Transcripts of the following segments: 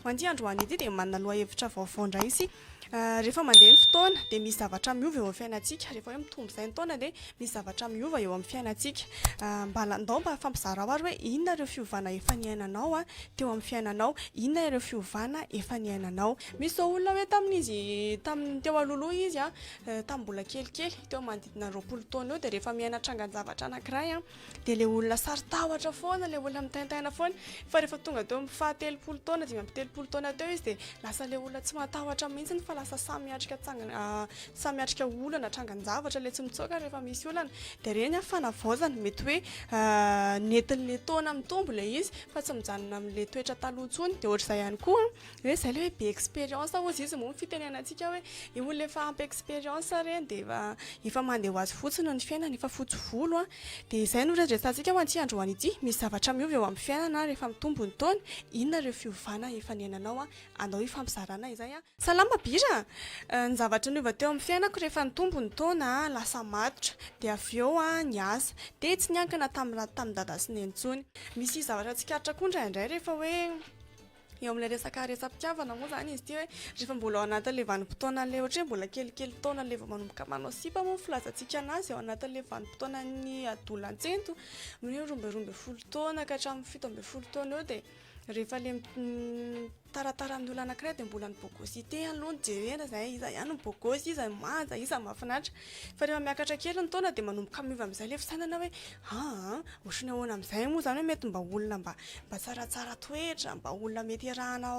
Hoan'ity androany ity dia manana lohahevitra vaovao indray izy. Rehefa mandeha ny fotoana dia misy zavatra miova eo amin'ny fiainantsika. Rehefa hoe mitombo izay ny taona dia misy zavatra miova eo amin'ny fiainantsika. Mba fampizara ho ary hoe inona ireo fiovana efa niainanao teo amin'ny fiainanao, inona ireo fiovana efa niainanao. Misy zao olona hoe teo alohaloha izy tamin'ny mbola kelikely teo manodidina 20 taona eo dia rehefa mianatra angan-javatra anankiray dia ilay olona sarotahotra foana, ilay olona mitaintaina foana. Fa rehefa tonga teo amin'ny faha 30 taona, 30 taona teo izy dia lasa ilay olona tsy matahotra mihitsy fa lasa samy miatrika olana trangan-javatra ilay tsy mitsoaka rehefa misy olana. Dia ireny fanavaozana mety hoe nentin'ilay taona mitombo ilay izy fa tsy mijanona amin'ilay toetra taloha intsony. Dia ohatr'izay ihany koa hoe izay ilay hoe be expérience hozy izy moa ny fitenenantsika hoe i olona efa ampy expérience ireny dia efa mandeha ho azy fotsiny ny fiainana, efa fotsy volo dia izay no resadresantsika ho an'ity androany ity. Misy zavatra miova eo amin'ny fiainana rehefa mitombo ny taona, inona ireo fiovana efa niainanao andao hifampizarana izay. Salama bira, ny zavatra niova teo amin'ny fiainako rehefa nitombo ny taona lasa matotra dia avy eo ny asa dia tsy niankina tamin'ny dada sy neny intsony. Misy zavatra tsikaritra koa indraindray rehefa hoe eo amin'ilay resaka resam-pitiavana moa izany izy ity hoe rehefa mbola ao anatin'ilay vanim-potoanan'ilay ohatra hoe mbola kelikely taona ilay vao manomboka manao sipa moa filazantsika anazy ao anatin'ilay vanim-potoanan'ny adolescento, hoe 12 taona ka hatramin'ny 17 taona eo dia rehefa ilay taratara amin'ny olona anankiray dia mbola ny bogosité aloha jerena izay iza ihany ny bogosy, iza manja, iza mahafinaritra. Fa rehefa miakatra kely ny taona dia manomboka miova amin'izay ilay fisainana hoe ohatran'ny ahoana amin'izay moa izany hoe mety mba olona mba tsaratsara toetra, mba olona mety iarahana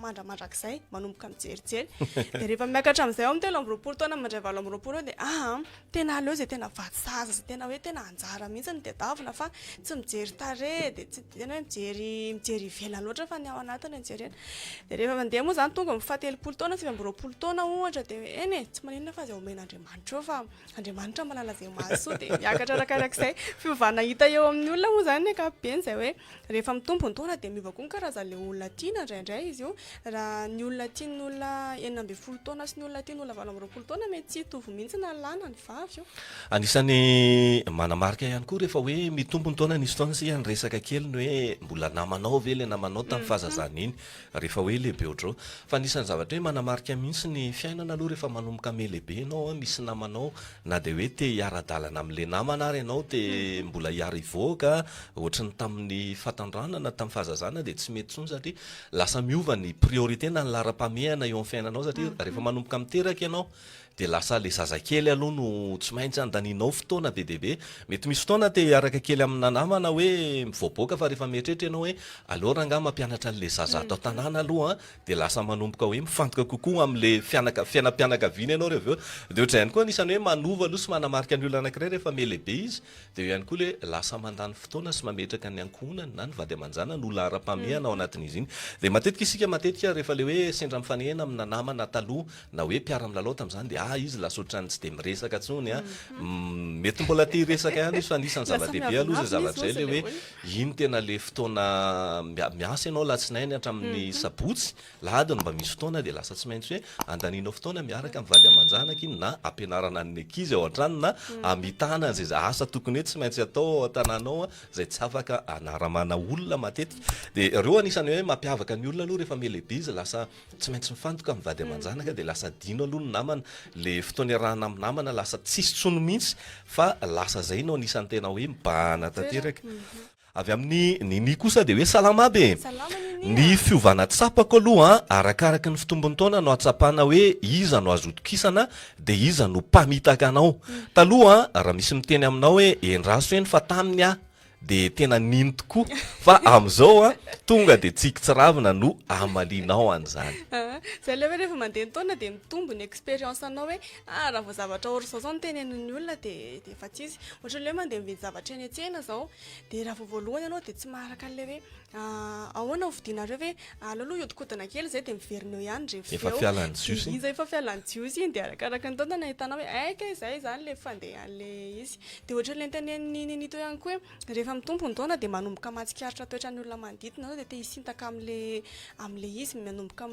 mandramandrakizay, manomboka mijerijery. Dia rehefa miakatra amin'izay ao amin'ny 13 taona mandray 20 dia tena aleo izay tena vatsasa, izay tena hoe tena anjara mihitsy ny tedavina fa tsy mijery tarehy dia tsy tena hoe mijery ivelany loatra fa ny ao anatiny jerena. Dia rehefa mandeha moa izany tonga amin'ny faha 30 taona, 20 taona ohatra dia hoe eny tsy maninona fa izay omen'Andriamanitra eo fa Andriamanitra manala izay mahasoa dia miakatra arakarak'izay. Fiovana hita eo amin'ny olona moa izany ny ankapobeny izay hoe rehefa mitombo ny taona dia miova koa ny karazan'ilay olona tiana indraindray izy io. Raha ny olona tian'ny olona 19 taona sy ny olona tian'ny olona 20 taona mety tsy hitovy mihitsy na lana ny vavy io. Anisan'ny manamarika ihany koa rehefa hoe mitombo ny taona nisy taona sika ny resaka kely ny hoe mbola namanao ve ilay namanao tamin'ny fahazazana iny rehefa hoe lehibe ohatrao. Fa anisan'ny zavatra hoe manamarika mihitsy ny fiainana aloha rehefa manomboka ame lehibe ianao misy namanao na dia hoe te hiara-dalana amin'ilay namana ary ianao te mbola hiara ivoaka ohatrany tamin'ny fatandranana tamin'ny fahazazana dia tsy mety intsony satria lasa miova ny priorité na ny laram-pamehana eo amin'ny fiainanao satria rehefa manomboka miteraka ianao dia lasa le zazakely aloha no tsy maintsy andaninao fotoana be dia be. Mety misy fotoana te hiaraka kely amina namana hoe mivoaboaka fa rehefa mieritreritra ianao hoe aleo rangaha mampianatra an'ilay zaza ato an-tanàna aloha dia lasa manomboka hoe mifantoka kokoa amin'ilay fianakaviana ianao rehefa eo. Dia ohatr'izay ihany koa anisany hoe manova aloha sy manamarika ny olona anankiray rehefa miha-lehibe izy dia eo ihany koa ilay lasa mandany fotoana sy mametraka ny ankohonany na ny vady aman-janany no olona ara-pamehana ao anatin'izy iny. Dia matetika rehefa ilay hoe sendra mifanehana amina namana taloha na hoe mpiara-milalao tamin'izany dia izy lasa ohatrany tsy dia miresaka intsony mety mbola te hiresaka ihany izy fa anisan'ny zava-dehibe aloha izay zavatra izay ilay hoe iny tena ilay fotoana miasa ianao latsinainy hatramin'ny sabotsy lahady no mba misy fotoana dia lasa tsy maintsy hoe andanianao fotoana miaraka mivady aman-janaka iny na ampianarana ny ankizy ao an-trano na amitana izay asa tokony hoe tsy maintsy atao ao an-tanànao izay tsy afaka anaramana olona matetika. Dia ireo anisany hoe mampiavaka ny olona aloha rehefa miha-lehibe izy lasa tsy maintsy mifantoka mivady aman-janaka dia lasa dino aloha ny namana le fotoana iarahana amin'ny namana lasa tsisy tsono mihitsy fa lasa zay no anisany tena hoe mibahana tanteraka. Avy amin'ny nini kosa dia hoe salama be. Ny fiovana tsapako aloha arakaraka ny fitombony taona no atsapana hoe iza no azo tokisana dia iza no mpamitaka anao. Taloha raha misy miteny aminao hoe endraso eny fa taminy dia tena niny tokoa fa amin'izao tonga dia tsiky tsy ravina no amalinao an'izany. Izay ilay hoe rehefa mandeha ny taona dia mitombo ny expérience anao hoe raha vao zavatra ohatr'izao zao no tenen'ny olona dia efa tsy izy. Ohatran'ilay hoe mandeha mividy zavatra eny an-tsena izao dia raha vao voalohany ianao dia tsy maharaka an'ilay hoe ahoana hovidinareo hoe alalo iodikodina kely izay dia miverineo ihany rehefa efa fialan'ny jiosy izy efa fialan'ny jiosy iny dia arakaraka ny taona nahitana hoe aika izay izany ilay fandehan'ilay izy. Dia ohatran'ilay tenen'ny teo ihany koa hoe rehefa mitombo ny taona dia manomboka mahatsikaritra toetran'ny olona manodidina anao dia te hisintaka amin'ilay izy manomboka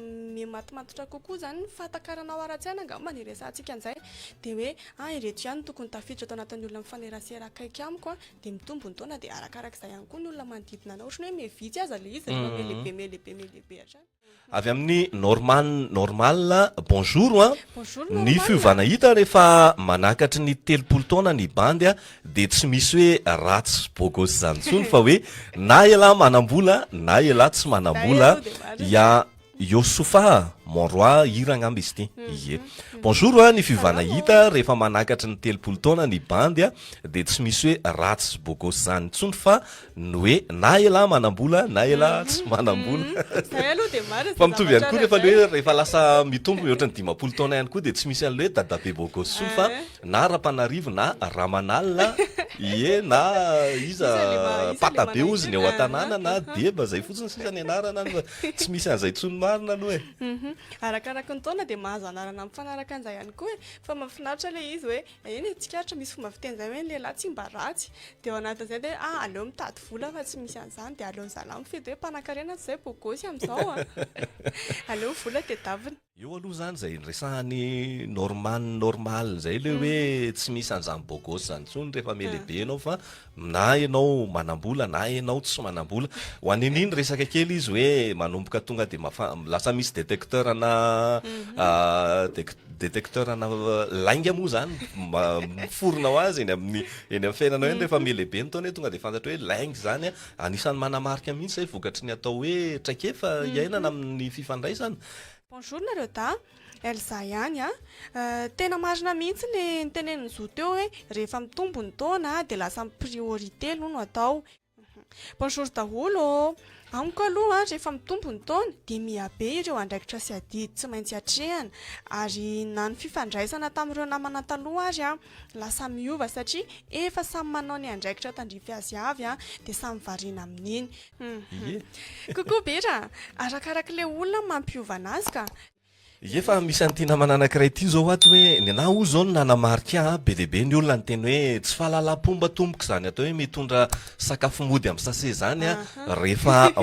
matimatotra kokoa izany ny fatakaranao ara-tsaina angamba ny resantsika an'izay dia hoe ireto ihany tokony tafiditra tao anatin'ny olona mifanerasera akaiky amiko dia mitombo ny taona dia arakarak'izay ihany koa ny olona manodidina anao ohatrany hoe mihavitsy aza ilay izy rehefa melehibe hatrany. avy amin'ny normal bonjour a Bonjour, ny normal. fiovana hita rehefa manakatry ny 30 taona ny bandy a de tsy misy hoe ratsy bogosy zany ntsony fa hoe na ela manambola na ela tsy manambola ela aloha de ya Yosufa Monroy hiragna amby izy ty. Ie. Bonjour a ny fiovana hita rehefa manakatry ny 30 taona ny bandy a de tsy misy hoe ratsy bogosy zany ntsony fa ny hoe na ela manambola na ela tsy manambola. Zay aloha de marina. Fa mitovy ihany koa rehefa le hoe rehefa lasa mitombo mihoatra ny 50 taona ihany koa de tsy misy an'le hoe dadabe bogosy ntsony fa na rapanarivo na ramanalina ie na iza patabe ozy ny ao an-tanàna na deba zay fotsiny sisa ny anarana fa tsy misy an'izay tsony marina aloha e. Arakaraka ny taona de mahazo anarana mifanaraka an'izay ihany koa fa mahafinaritra le izy hoe eny tsikaritra misy fomba fiteny zay hoe lehilahy tsy mba ratsy de ao anatin'izay de aleo mitady vola fa tsy misy an'izany de aleo zalahy mifidy hoe mpanan-karena zay bogosy amin'izao a aleo vola tedavina. Eo aloha zany zay resahany normal zay le hoe tsy misy an'izany bogosy zany ntsony rehefa melehibe anao fa na ianao manambola na ianao tsy manambola ho an'in'iny resaka kely izy hoe manomboka tonga de lasa misy détecteur na détecteur na lainga moa zany miforona ho azy eny amin'ny fiainanao eny rehefa melehibe ny taona hoe tonga de fantatra hoe lainga zany anisan'ny manamarika mihitsy zay vokatry ny atao hoe traikefa iainana amin'ny fifandraisana. Bonjour nareo da Elsa ihany tena marina mihitsy le niteneniny zo teo hoe rehefa mitombo ny taona de lasa priorité aloha no atao. Bonjour daholo amiko aloha rehefa mitombo ny taona de miabe ireo andraikitra sy adidy tsy maintsy hatrehana ary na ny fifandraisana tamin'ireo namana taloha ary lasa miova satria efa samy manao ny andraikitra tandrify azy avy de samy variana amin'iny. Kokoa bera arakaraka le olona mampiova anazy ka. Efa misy an'ity namana anankiray ity zao ato hoe ny na o zao no nanamarika be deaibe ny olona ny teny hoe tsy fahalalam-pomba tomboka zany atao hoe mitondra sakafo mody amin'ny sase zany rehefa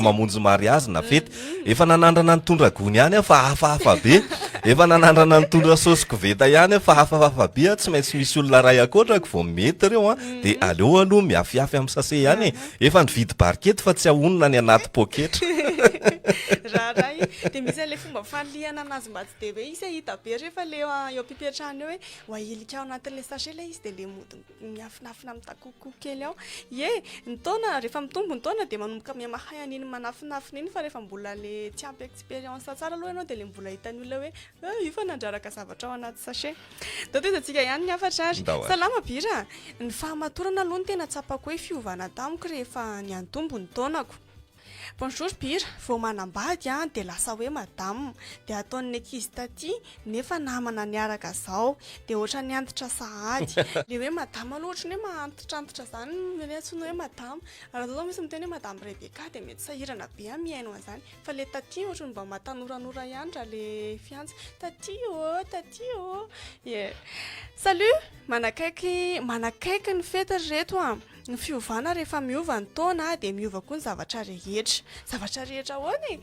mamonjy mariazy na fety efa nanandrana nitondra gony ihany fa hafahafa be efa nanandrana nitondra saosy koveta ihany fa hafahafa be tsy maintsy misy olona ray akotrako vao mety reo de aleo aloha miafiafy amin'ny sase ihany efa nividy barikety fa tsy ahonona ny anaty poketra. Raharay de misy le fomba fanliana anazy mba tsy de hoe isy hita be rehefa le eo ampipetrahany hoe hoailika ao anatin'le sachet le izy de le mody miafinafina mitakoko kely ao. Ny taona rehefa mitombo ny taona de manomboka miamahay an'iny manafinafina iny fa rehefa mbola le tsy ampy expérience tsara aloha ianao de le mbola hitan'ny olona hoe io fa nandraraka zavatra ao anaty sachet. Da toezatsika ihany ny afatra ary. Salama bira. Ny fahamatorana aloha ny tena tsapako hoe fiovana tamiko rehefa ny antombo ny taonako. Bonjour Pire, vao manambady de lasa hoe madame de ataon'ny ankizy taty nefa namana niaraka zao de ohatra ny antitra sahady le hoe madame aloha ohatra ny hoe mahantitrantitra zany le antsoina hoe madame raha zao misy miteny hoe madame Rebecca de mety sahirana be miaino an'izany fa le taty ohatra ny mba matanoranora ihany raha le fiantsy taty oh salut manakaiky ny fety reto ny fiovana rehefa miova ny taona de miova koa ny zavatra rehetra hoany.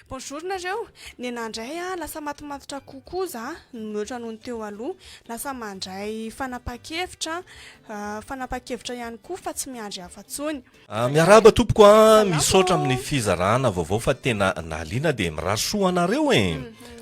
Bonjour nareo, ny nandray lasa matimatotra kokoa za mihoatra noho ny teo aloha lasa mandray fanapa-kevitra ihany koa fa tsy miandry afa-tsony. Miaraba tompoko misaotra amin'ny fizarana vaovao fa tena nahaliana de mirasoa anareo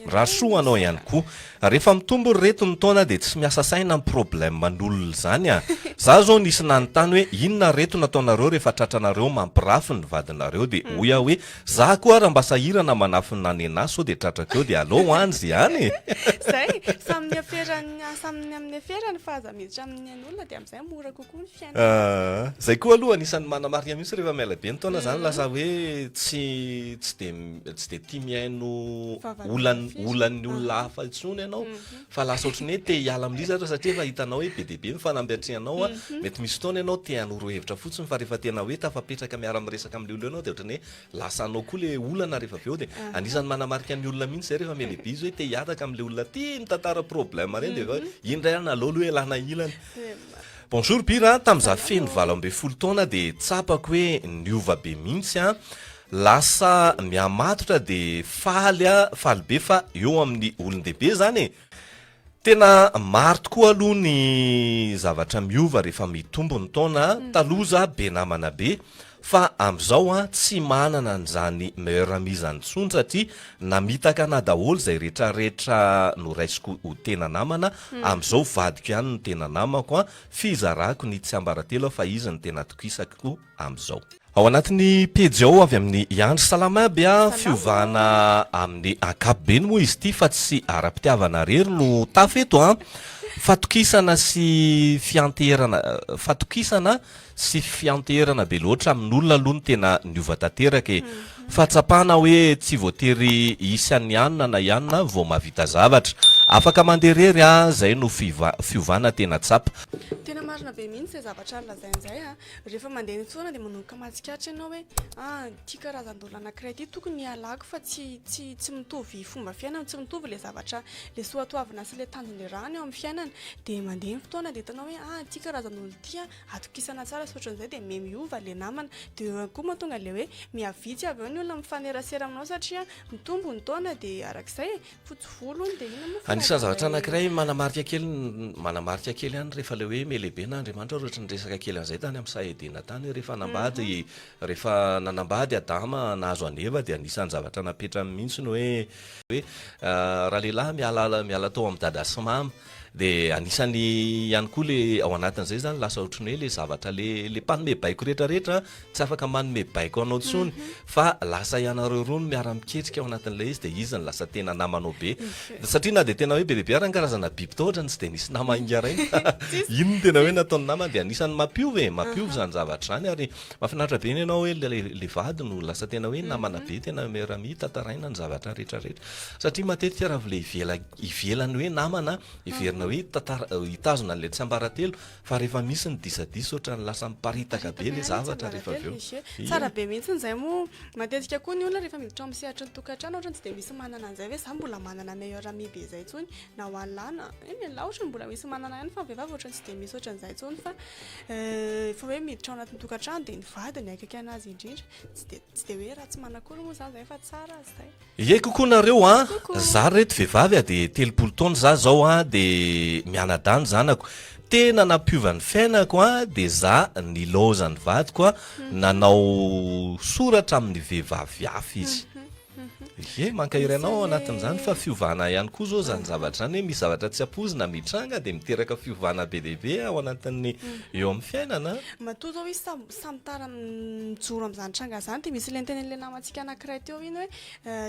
rasoa anao ihany koa rehefa mitombo reto ny taona de tsy miasa saina ny problème man'olona zany za zao nisy nanontany hoe inona reto nataonareo rehefa tratranareo mampirafy ny vadinareo de hoy aho hoe za koa raha mba sahirana manafy ny nanena sao de tratrakeo de aleo ho any zany zay samy amin'ny aferany fa aza miditra amin'ny olona de amin'izay mora kokoa ny fiainana. Zay koa aloha anisan'ny manamarika mihitsy rehefa miala be ny taona zany lasa hoe tsy de tia miaino olan'ny olona hafa intsony ianao fa lasa ohatrany hoe te hiala amin'izatra satria efa hitanao hoe be deaibe mifanambiatrehanao mety misy fotoana ianao te hanoro hevitra fotsiny fa rehefa tena hoe tafapetraka miara miresaka amin'le olona ianao de ohatrany hoe lasa anao koa le olana rehefa avy eo de anisan'ny manamarika ny olona mihitsy zay rehefa mialehibe izy hoe te hiaraka amin'le olona tia mitantara problème reny de indray any aleo aloha elana ilany. Bonjour Pire, tamin'iza feno 12 taona de tsapako hoe niova be mihitsy lasa miamatotra de faly be fa eo amin'ny olon-dehibe zany tena maro tokoa aloha ny zavatra miova rehefa mitombo ny taona taloha za be namana be fa am'izao a tsy manana an'izany meilleur ami zany tsony satria namitaka na daholo zay rehetrarehetra noraisiko ho tena namana am'izao vadiko ihany no tena namako a fizarako ny tsy ambaratelo fa izy ny tena tokisako am'izao. Ao anatin'ny pejy ao avy amin'ny Andry Salama aby a fiovana amin'ny ankapobeny moa izy ity fa tsy ara-pitiavana rery no tafeto a fatokisana sy fianteherana be loatra amin'olona aloha no tena niova tanteraka e. Fahatsapana hoe tsy voatery isy any ianona na ianona vao mahavita zavatra, afaka mandeha rery a zay no fiovana tena tsapa. Tena marina be mihitsy zay zavatra lazain'izay a rehefa mandeha ny fotoana dia manomboka mahatsikaritra ianao hoe ity karazan-dola anankiray ity tokony alako fa tsy mitovy fomba fiainana, tsy mitovy le zavatra le soatoavina sy le tanjon'le rahany eo amin'ny fiainana dia mandeha ny fotoana dia hitanao hoe ity karazan'olo ity atokisana tsara sy ohatran'izay dia miova le namana dia eo koa mahatonga le hoe miavitsy avy eo ny olona mifanerasera aminao satria mitombo ny taona dia arak'izay fotsy volo dia anisan'ny zavatra anankiray manamarika kely ihany rehefa le hoe melehibe na Andriamanitra ohatry ny resaka kely an'izay tany amin'ny Saedina tany rehefa nanambady Adama nahazo aneva dia anisan'ny zavatra napetrany mihitsy ny hoe raha lehilahy miala tao amin'ny dada sy mama dia anisany ihany koa le ao anatin'izay zany lasa ohatrany hoe le zavatra le mpanome baiko rehetrarehetra tsy afaka manome baiko anao tsony fa lasa ianareo roa no miara-miketrika ao anatin'ilay izy dia izy ny lasa tena namanao be satria na dia tena hoe bebe arany karazana biby tao ohatrany tsy dia nisy nama ingarainy ino no tena hoe nataony namany dia anisany mampiovy zany zavatra zany ary mahafinaritra be ny ianao hoe le vady no lasa tena hoe namana be tena meilleur-ami tantaraina ny zavatra rehetrarehetra satria matetika raha vile ivelany hoe namana iverina hoe hitazona an'ilay tsy ambaratelo fa rehefa misy ny disadisa ohatrany lasa miparitaka be le zavatra rehefa avy eo. Tsara be mihitsy izay moa matetika koa ny olona rehefa miditra amin'ny sehatry ny tokantrano ohatrany tsy dia misy manana an'izay hoe za mbola manana meilleur-ami be izay tsony na ho any lahy na lahy ohatrany mbola misy manana ihany fa vehivavy ohatrany tsy dia misy ohatran'izay tsony fa efa hoe miditra ao anatin'ny tokantrano dia ny vadiny akaiky anazy indrindra tsy dia hoe raha tsy manakory moa zany izay fa tsara azy izay. Ie kokoa nareo za reto vehivavy dia 30 taona za zao dia mianadany zanako tena nampiovany fiainako dia za nilaozany vadiko nanao soratra amin'ny vehivavy hafa izy. Mankahirana anatin'izany fa fiovana ihany koa zao zany zavatra zany hoe misy zavatra tsy ampozina mitranga dia miteraka fiovana be lehibe ao anatin'ny eo amin'ny fiainana. Matoa zao izy samy tara mijoro amin'izany tranga zany dia misy ilay tenen'ilay namantsika anankiray teo iny hoe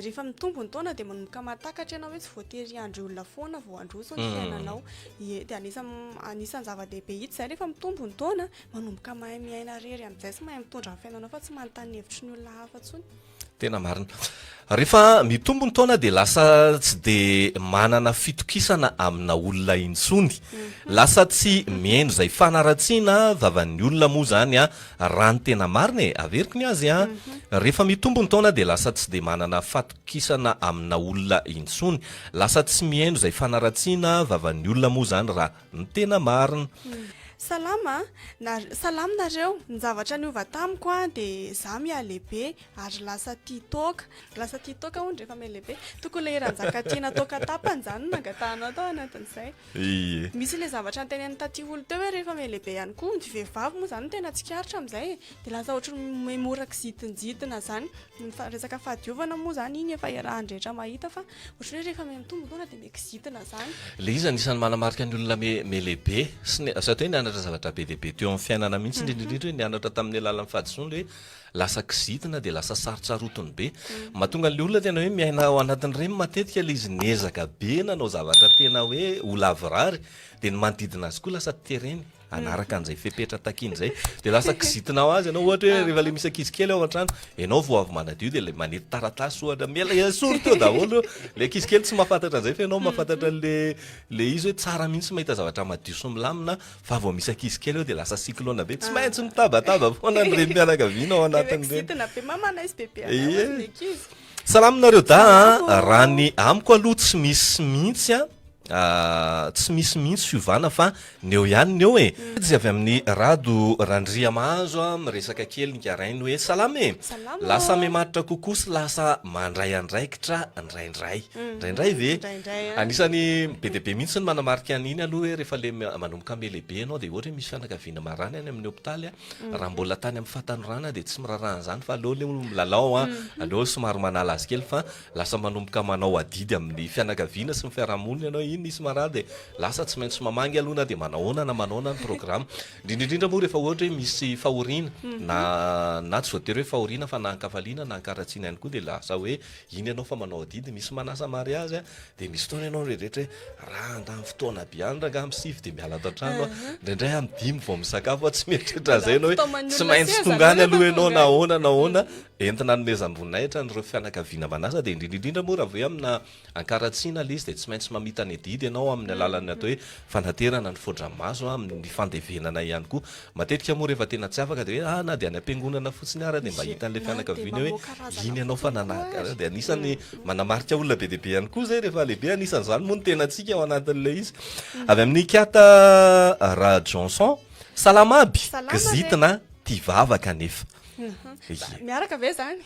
rehefa mitombo ny taona dia manomboka mahatakatra ianao hoe tsy voatery andry olona foana vao androso ny fiainanao dia anisan'ny zava-dehibe hita izay rehefa mitombo ny taona manomboka mahay miaina rery amin'izay sy mahay mitondra ny fiainanao fa tsy manontany hevitry ny olona hafa tsony. Tena marina. Rehefa mitombo ny taona dia lasa tsy dia manana fitokisana amina olona intsony. Lasa tsy mihaino izay fanaratsiana vavan'ny olona moa zany raha ny tena marina averiko ny azy rehefa mitombo ny taona dia lasa tsy dia manana fatokisana amina olona intsony. Lasa tsy mihaino izay fanaratsiana vavan'ny olona moa zany raha ny tena marina. Salama nareo ny zavatra niova tamiko dia za mialehibe ary lasa tia toaka hono rehefa mialehibe tokony le eranjakatiana toaka tapany zany nangatahanao tao anatin'izay. Misy le zavatra ntenen'ny taty olo teo hoe rehefa mialehibe ihany koa ny vehivavy moa zany tena tsikaritra amin'izay dia lasa ohatry memora kizitinjitina zany resaka fahadiovana moa zany iny efa iarahan'ny rehetra mahita fa ohatry hoe rehefa mitombo taona dia mikizitina zany. Le izy anisan'ny manamarika ny olona mialehibe satria zavatra be dia be teo amin'ny fiainana mihitsy indrindrindrindra hoe nianatra tamin'ny alalan'ny fahadisoana hoe lasa kizitina dia lasa sarotsarotony be mahatonga an'ilay olona tena hoe miaina ao anatin'ireny matetika ilay izy niezaka be nanao zavatra tena hoe ho lavorary dia ny manodidina azy koa lasa tereny anaraka an'izay fepetra takiny izay dia lasa kizitina ao azy ianao ohatra hoe rehefa le misy ankizy kely ao an-trano ianao vao avy manadio dia le manety taratasy ohatra miala sory teo daholo le ankizy kely tsy mahafantatra an'izay fa ianao mahafantatra le izy hoe tsara mihitsy mahita zavatra madio sy milamina fa vao misy ankizy kely eo dia lasa siklona be tsy maintsy mitabataba foana ny reny mianakaviana ao anatin'ireny. Salaminareo da raha ny amiko aloha tsy misy mihitsy tsy misy mihitsy fiovana fa ny eo ihany ny eo e tsy avy amin'ny rado randria mahazo a miresaka kely nikarainy hoe salama e lasa mimaritra kokoa sy lasa mandray andraikitra ndraindray ve anisany be de be mihitsy ny manamarika an'iny aloha hoe rehefa le manomboka ame lehibe ianao de ohatra hoe misy fianakaviana marany any amin'ny hôpitaly raha mbola tany amin'ny fahatanorana de tsy mirarahan'izany fa aleo le milalao aleo somary manala azy kely fa lasa manomboka manao adidy amin'ny fianakaviana sy ny fiarahamonina ianao iny nisy marary de lasa tsy maintsy mamangy aloha na de manahoana na manahoana ny programme indrindrindra moa rehefa ohatra hoe misy fahoriana na tsy voatery hoe fahoriana fa na ankafaliana na ankaratsiana ihany koa de lasa hoe iny ianao fa manao adidy misy manasa mariazy de misy fotoana ianao rehetrarehetra raha andamy fotoana biandra nga amin'ny sivy de miala ato an-trano ndraindray amin'ny dimy vao misakafo tsy mieritreritra zay ianao hoe tsy maintsy tongany aloha ianao nahoana entina nomezam-boninahitra nyreo fianakaviana manasa de indrindrindrindra moa raha voe amina ankaratsiana le izy de tsy maintsy mamita ny adidy ianao amin'ny alalany atao hoe fanaterana ny fodramaso amin'ny fandevenana ihany koa matetika moa rehefa tena tsy afaka de hoe na de any am-piangonana fotsiny ara de mba hitan'le fianakaviana hoe iny ianao fa nanaka de anisany manamarika olona be dehibe ihany koa zay rehefa lehibe anisan'izany moa ny tena atsika ao anatin'le izy avy amin'ny kata raha Johnson salama aby gizitina ty vavaka nefa miaraka ve zany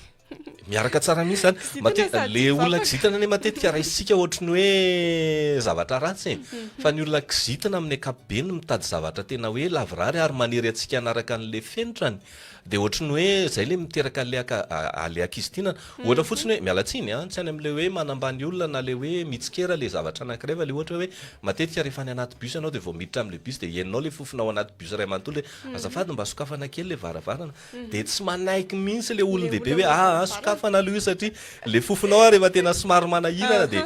miaraka tsara mihitsy zany matetika le olona kizitina ne matetika raisitsika ohatrany hoe zavatra ratsy fa ny olona kizitina amin'ny ankapobeny mitady zavatra tena hoe lavirary ary manery atsika anaraka an'le fenitrany de ohatrany hoe zay le miteraka le akizitinana ohatra fotsiny hoe mialatsiny tsy any am'le hoe manambany olona na le hoe mitsikera le zavatra anankiray fa le ohatra hoe matetika rehefa any anaty bus ianao de vao miditra am'le bus de henonao le fofonao anaty bus ray manontolo hoe azafady mba sokafana kely le varavarana de tsy manaiky mihitsy le olona lehibe hoe sokafana aloha io satria le fofonao rehefa tena somary manahirana de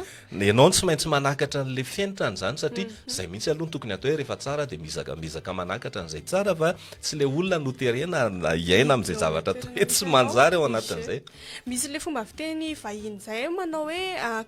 ianao tsy maintsy manakatra an'le fienitrany zany satria zay mihitsy aloha tokony atao hoe rehefa tsara de mizaka manakatra an'izay tsara fa tsy le olona noterena iaina am'izay zavatra to hoe tsy manjary ao anatin'izay misy le fomba fiteny vahiny zay manao hoe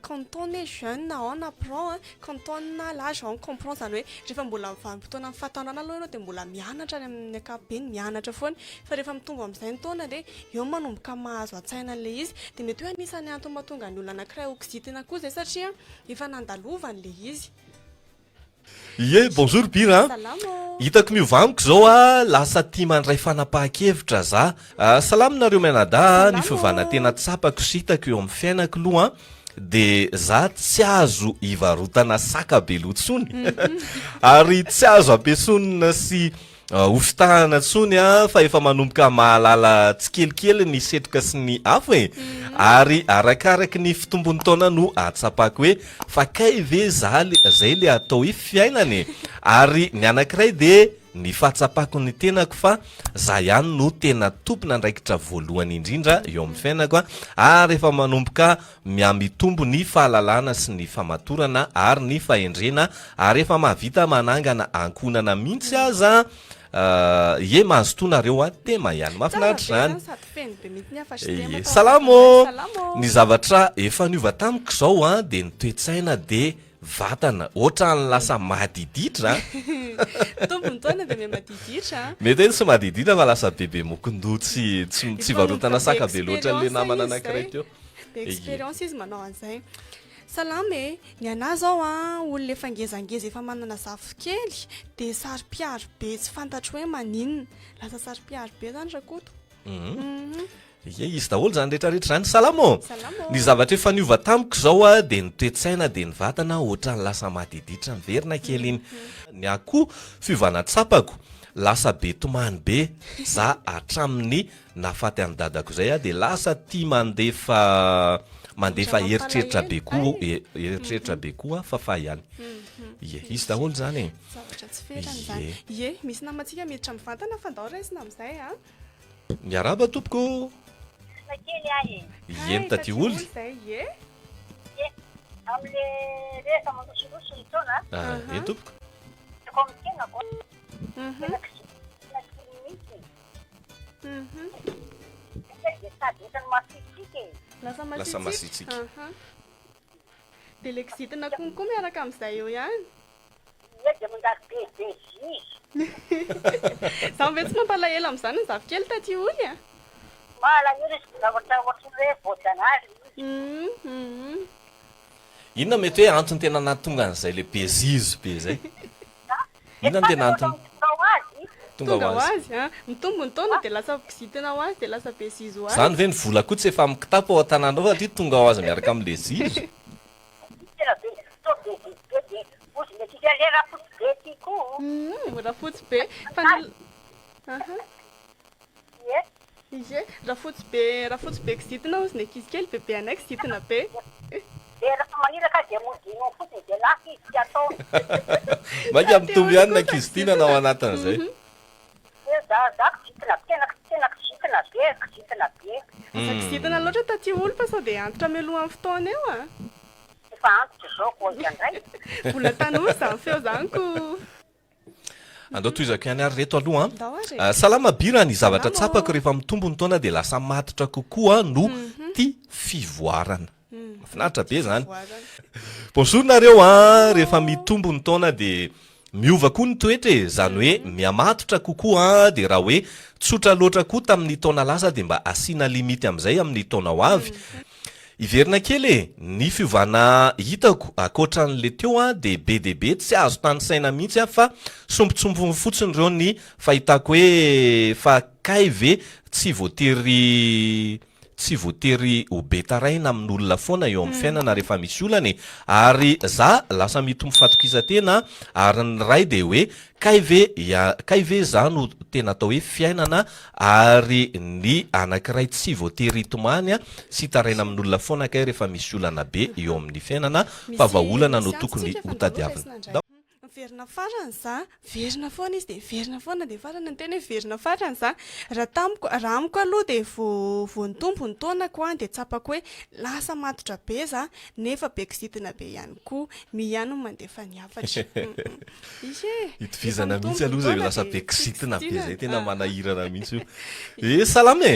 quand on est jeune on apprend quand on a l'âge on comprend zany hoe rehefa mbola vanim-potoana amin'ny fahatanorana aloha ianao de mbola mianatra any amin'ny ankapobeny mianatra foana fa rehefa mitonga amin'izay ny taona de eo manomboka mahazo atsaina le izy de mety hoe anisany antony mahatonga ny olona anankiray okizitina koa zay satria efa nandalovany le izy Ie, bonjour Bira. Hitako miovamiko zao lasa tia mandray fanapahan-kevitra za. Salama nareo mianadahy, ny fiovana tena tsapako sy hitako eo amin'ny fiainako aloha de za tsy azo ivarotana saka be lotsony ary tsy azo ampiasonina sy ofitahana tsony fa efa manomboka mahalala tsikelikely ny setroka sy ny afo ary arakaraky ny fitombony taona no atsapako hoe fa kay ve zay le atao hoe fiainany ary ny anankiray de ny fahatsapako ny tenako fa za ihany no tena tompona andraikitra voalohany indrindra eo amin'ny fiainako ary efa manomboka miamitombo ny fahalalana sy ny famatorana ary ny fahendrena ary efa mahavita manangana ankonana mihitsy aza mahazo tonareo tema ihany mafinaritra zany salamo ny zavatra efa niova tamiko zao de ny toetsaina de vatana ohatra ny lasa madiditra tompony taona de madiditra mety hoe tsy madiditra fa lasa bebe mokondo tsy varotana saka be loatra le namana anankiray teo expérience izy manao an'izay salama ny ana zao olona efa ngezangeza efa manana zafo kely de sary-piaro be tsy fantatro hoe maninona lasa sary-piaro be zany rakoto izy daholo zany rehetrarehetra zany salamo ny zavatra efa niova tamiko zao de ny toetsaina de ny vatana ohatra ny lasa madiditra miverina kely iny ny akoho fiovana tsapako lasa be tomany be za hatramin'ny nafaty any dadako zay de lasa tia mandefa eritreritra be koa eritreritra be koa fa ihany izy daholo zany zavatra tsy ferany zany misy namantsika miditra amin'ny vatana fa ndao resina amin'izay miaraba tompoko eny taty olo amle rehefa manosoloso ny taona tompoko komitenako lasa masitsika de le kizitina konkoa miaraka amin'izay eo ihany de mandary bebe zizy za mbe tsy mampalahelo amin'izany ny zavikely taty ony malahelo izy zavatra ohatrany hoe voajanahary inona mety hoe antony tena natonga an'izay le bezizo be zay inona no tena antony tonga ho azy mitombo ny taona dia lasa kizitina ho azy dia lasa bezizy ho azy zany ve ny vola koa tsy efa mikitapo ao an-tananao fa ty tonga ho azy miaraka amin'le zizo raha fotsy be izy e raha fotsy be kizitina ozy ny ankizy kely bebe anay kizitina be maika mitombo ihany na ankizy tina na ao anatin'izay asa kizitina loatra taty olo fa sao dia antitra meloha amin'ny fotoana eo vola tanora zany feo zany ko andao toizako ihany ary reto aloha salama bira ny zavatra tsapako rehefa mitombo ny taona dia lasa matitra kokoa no ty fivoarana mafinaritra be zany bonjour nareo rehefa mitombo ny taona dia miova koa ny toetra zany hoe miamatotra kokoa dia raha hoe tsotra loatra koa tamin'ny taona lasa dia mba asiana limity amin'izay amin'ny taona ho avy iverina kely ny fiovana hitako akoatran'le teo dia be dia be tsy azo tanysaina mihitsy fa sombotsombony fotsiny ireo ny fahitako hoe fa kay ve tsy voatery ho betaraina amin'olona foana eo amin'ny fiainana rehefa misy olana ary za lasa mitombo fatokisa-tena ary ny ray dia hoe kay ve za no tena atao hoe fiainana ary ny anankiray tsy voatery hitomany sy taraina amin'olona foana kay rehefa misy olana be eo amin'ny fiainana fa vaolana no tokony hotadiavina verina farany za verina foana izy dia verina foana dia farany ny tena hoe verina farany za raha amiko aloha dia vo nitombo ny taonako dia tsapako hoe lasa matotra be za nefa be kizitina be ihany koa mihano mandefa ny afatra hitovizana mihitsy aloha zay lasa be kizitina be zay tena manahirana mihitsy io salama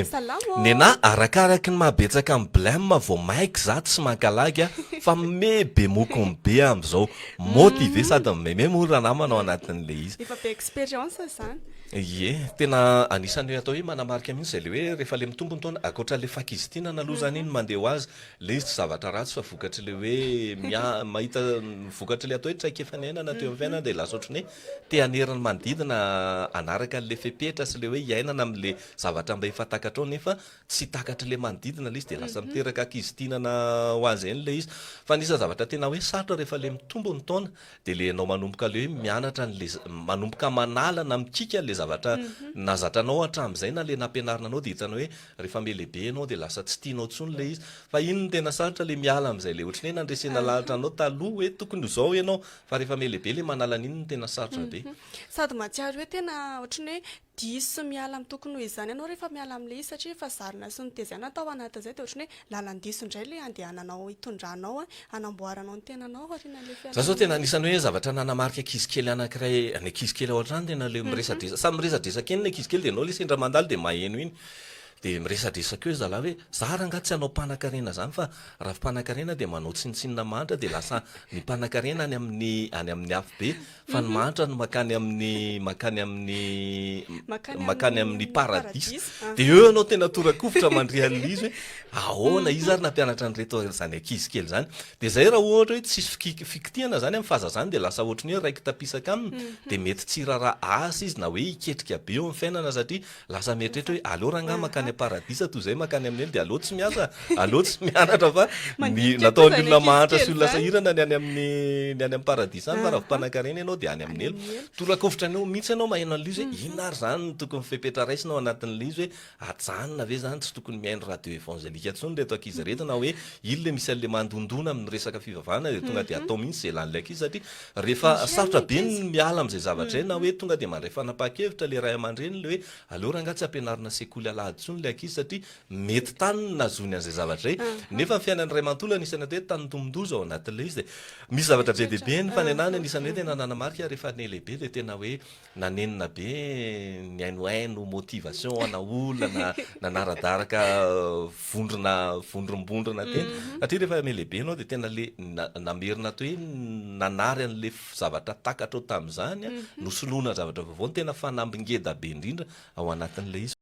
nena arakaraky ny mahabetsaka amin'ny blâme vao maiky za tsy mankalagy fa mebe mokony be amin'izao motive sady meme raha namanao anatin'le izy efa be expérience zany ie tena anisany hoe atao hoe manamarika mihitsy zay le hoe rehefa le mitombo ny taona akoatra le fakizitinana aloha zany iny mandeha ho azy le izy tsy zavatra ratsy fa vokatry le hoe mahita vokatry le atao hoe traika efa niainana teo amin'ny fiainana dia lasa ohatrany hoe te haneriny manodidina anaraka le fepetra sy le hoe iainana amin'le zavatra mba efa takatra ao nefa tsy takatra le manodidina le izy dia lasa miteraka akizitinana ho azy eny le izy fa nisa zavatra tena hoe sarotra rehefa le mitombo ny taona dia le anao manomboka le hoe mianatra n'le manomboka manala na mikika le zavatra nazatranao hatramin'izay na le nampianarina anao dia hitanao hoe rehefa melehibe anao dia lasa tsy tianao tsony le izy fa iny ny tena sarotra le miala amin'izay le ohatrany hoe nandresena lalitra anao taloha hoe tokony izao ianao fa rehefa melehibe le manala an'iny ny tena sarotra be sady matsiary hoe tena ohatrany hoe diso miala amin'ny tokony ho izany ianao rehefa miala amin'le izy satria efa zarina sy niteziana tao anatin'izay dia ohatrany hoe lalan-diso indray le andehananao hitondranao anamboaranao ny tenanao aorian'le fiainana za zao tena anisany hoe zavatra nanamarika ankizy kely anankiray ny ankizy kely ao an-trano tena le miresadresa samy miresadresaka eny ny ankizy kely dia anao le sendra mandalo dia maheno iny dia miresadresaka eo zalahy hoe za ranga tsy hanao mpanan-karena zany fa raha mpanan-karena dia manao tsinitsinina manitra dia lasa ny mpanan-karena any amin'ny afo be fa ny manitra no makany amin'ny paradisa dia eo anao tena torakovitra mandrihan'le izy hoe ahoana izy ary nampianatra nyreto zany ankizy kely zany dia zay raha ohatra hoe tsisy fikitiana zany amin'ny fahazazany dia lasa ohatrany hoe raiky tapisaka aminy dia mety tsy raraha asa izy na hoe iketrika be eo amin'ny fiainana satria lasa mieritrehitra hoe aleo ranga makany paradisa toy izay makany amin'eny dia aleo tsy miasa aleo tsy mianatra fa nataon'ny olona mahantra sy olona sahirana ny any amin'ny paradisa any fa raha mpanan-karena ianao dia any amin'ny elo torakovitra anao mihitsy ianao maheno an'le izy hoe inona ary zany tokony fepetra raisinao anatin'le izy hoe ajanona ve zany tsy tokony mihaino radio evangelika ntsony reto ankizy reto na hoe ilo le misy an'le mandondona amin'ny resaka fivavahana dia tonga dia atao mihitsy zay lan'le ankizy satria rehefa sarotra be ny miala amin'izay zavatra na hoe tonga dia mandray fanapa-kevitra le ray aman-dreny le hoe aleo ranga tsy ampianarina sekoly alahady tsony le ankizy satria mety tany nazony an'izay zavatra nefa ny fiainan'ny ray mantolo anisany atao hoe tany tombondoza ao anatin'le izy dia misy zavatra be dia be ny fanenany anisany hoe tena nanamarika rehefa ny lehibe dia tena hoe nanenina be ny hainohaino motivation ana olona nanara-daraka vondrombondrona tena satria rehefa melehibe ianao dia tena le namerina atao hoe nanary an'le zavatra takatra ao tamin'izany nosoloana zavatra vaovao ny tena fanambingeda be indrindra ao anatin'le izy